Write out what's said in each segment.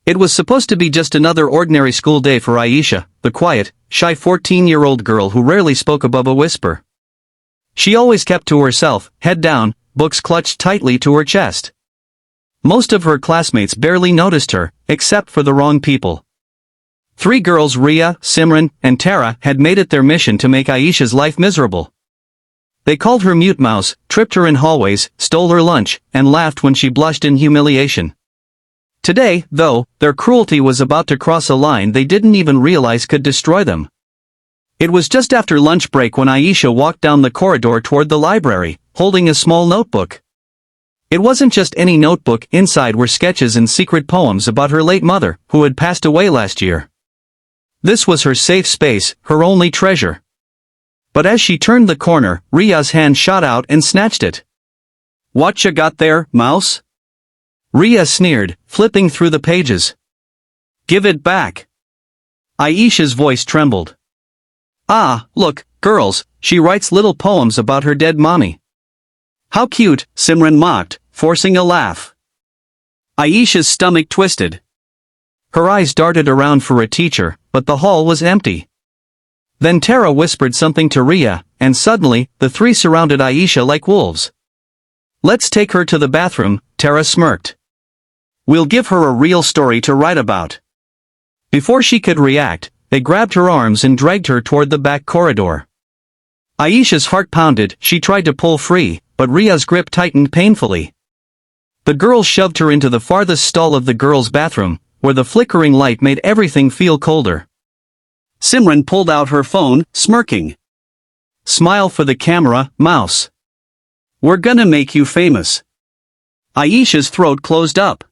It was supposed to be just another ordinary school day for Aisha, the quiet, shy 14-year-old girl who rarely spoke above a whisper. She always kept to herself, head down, books clutched tightly to her chest. Most of her classmates barely noticed her, except for the wrong people. 3 girls, Ria, Simran, and Tara, had made it their mission to make Aisha's life miserable. They called her mute mouse, tripped her in hallways, stole her lunch, and laughed when she blushed in humiliation. Today, though, their cruelty was about to cross a line they didn't even realize could destroy them. It was just after lunch break when Aisha walked down the corridor toward the library, holding a small notebook. It wasn't just any notebook, inside were sketches and secret poems about her late mother, who had passed away last year. This was her safe space, her only treasure. But as she turned the corner, Ria's hand shot out and snatched it. "What you got there, mouse?" Ria sneered, flipping through the pages. "Give it back." Aisha's voice trembled. "Ah, look, girls, she writes little poems about her dead mommy." "How cute," Simran mocked, forcing a laugh. Aisha's stomach twisted. Her eyes darted around for a teacher, but the hall was empty. Then Tara whispered something to Ria, and suddenly, the 3 surrounded Aisha like wolves. "Let's take her to the bathroom," Tara smirked. "We'll give her a real story to write about." Before she could react, they grabbed her arms and dragged her toward the back corridor. Aisha's heart pounded, she tried to pull free, but Ria's grip tightened painfully. The girls shoved her into the farthest stall of the girls' bathroom, where the flickering light made everything feel colder. Simran pulled out her phone, smirking. "Smile for the camera, mouse. We're gonna make you famous." Aisha's throat closed up.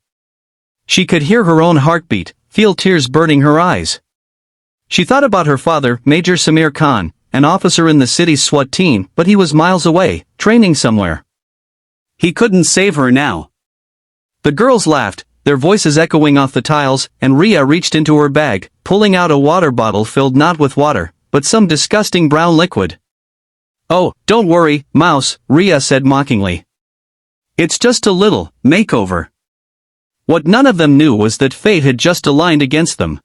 She could hear her own heartbeat, feel tears burning her eyes. She thought about her father, Major Samir Khan, an officer in the city's SWAT team, but he was miles away, training somewhere. He couldn't save her now. The girls laughed, their voices echoing off the tiles, and Ria reached into her bag, pulling out a water bottle filled not with water, but some disgusting brown liquid. "Oh, don't worry, mouse," Ria said mockingly. "It's just a little makeover." What none of them knew was that fate had just aligned against them.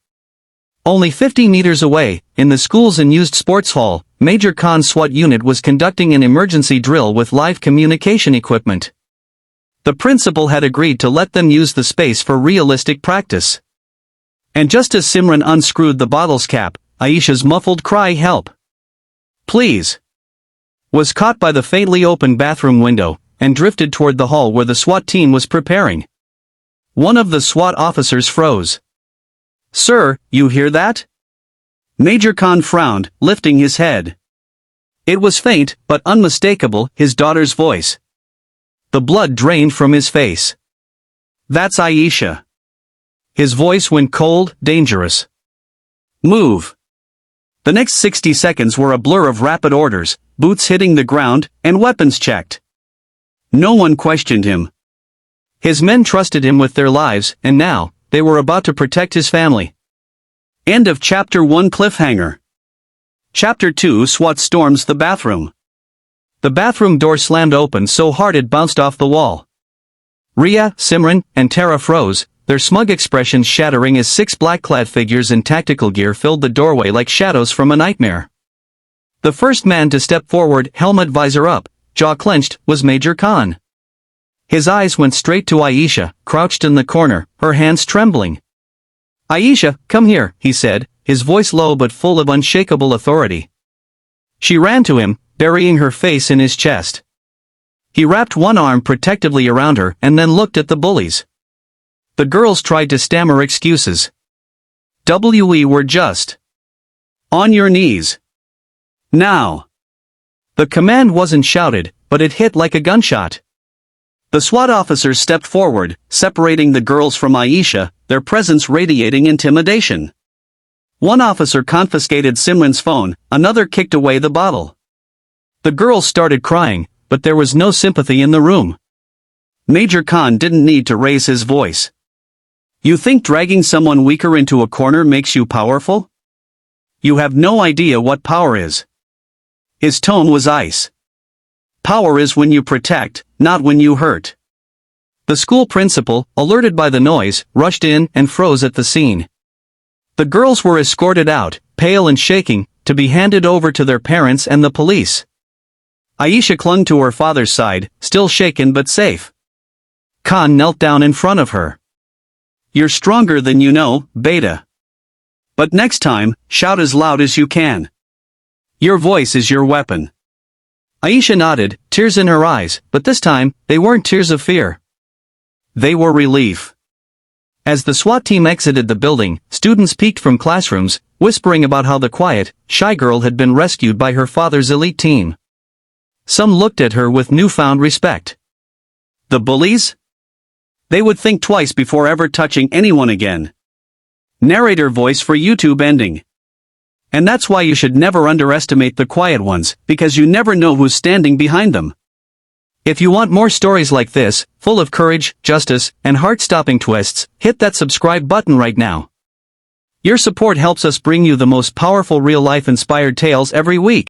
Only 50 meters away, in the school's unused sports hall, Major Khan's SWAT unit was conducting an emergency drill with live communication equipment. The principal had agreed to let them use the space for realistic practice. And just as Simran unscrewed the bottle's cap, Aisha's muffled cry, "Help! Please!" was caught by the faintly open bathroom window, and drifted toward the hall where the SWAT team was preparing. One of the SWAT officers froze. "Sir, you hear that?" Major Khan frowned, lifting his head. It was faint, but unmistakable, his daughter's voice. The blood drained from his face. "That's Aisha." His voice went cold, dangerous. "Move." The next 60 seconds were a blur of rapid orders, boots hitting the ground, and weapons checked. No one questioned him. His men trusted him with their lives, and now, they were about to protect his family. End of Chapter 1 cliffhanger. Chapter 2 SWAT storms the bathroom. The bathroom door slammed open so hard it bounced off the wall. Ria, Simran, and Tara froze, their smug expressions shattering as 6 black-clad figures in tactical gear filled the doorway like shadows from a nightmare. The first man to step forward, helmet visor up, jaw clenched, was Major Khan. His eyes went straight to Aisha, crouched in the corner, her hands trembling. "Aisha, come here," he said, his voice low but full of unshakable authority. She ran to him, burying her face in his chest. He wrapped one arm protectively around her and then looked at the bullies. The girls tried to stammer excuses. "We were just on your knees. Now." The command wasn't shouted, but it hit like a gunshot. The SWAT officers stepped forward, separating the girls from Aisha, their presence radiating intimidation. One officer confiscated Simran's phone, another kicked away the bottle. The girls started crying, but there was no sympathy in the room. Major Khan didn't need to raise his voice. "You think dragging someone weaker into a corner makes you powerful? You have no idea what power is." His tone was ice. "Power is when you protect, not when you hurt." The school principal, alerted by the noise, rushed in and froze at the scene. The girls were escorted out, pale and shaking, to be handed over to their parents and the police. Aisha clung to her father's side, still shaken but safe. Khan knelt down in front of her. "You're stronger than you know, Beta. But next time, shout as loud as you can. Your voice is your weapon." Aisha nodded, tears in her eyes, but this time, they weren't tears of fear. They were relief. As the SWAT team exited the building, students peeked from classrooms, whispering about how the quiet, shy girl had been rescued by her father's elite team. Some looked at her with newfound respect. The bullies? They would think twice before ever touching anyone again. Narrator voice for YouTube ending. And that's why you should never underestimate the quiet ones, because you never know who's standing behind them. If you want more stories like this, full of courage, justice, and heart-stopping twists, hit that subscribe button right now. Your support helps us bring you the most powerful real-life inspired tales every week.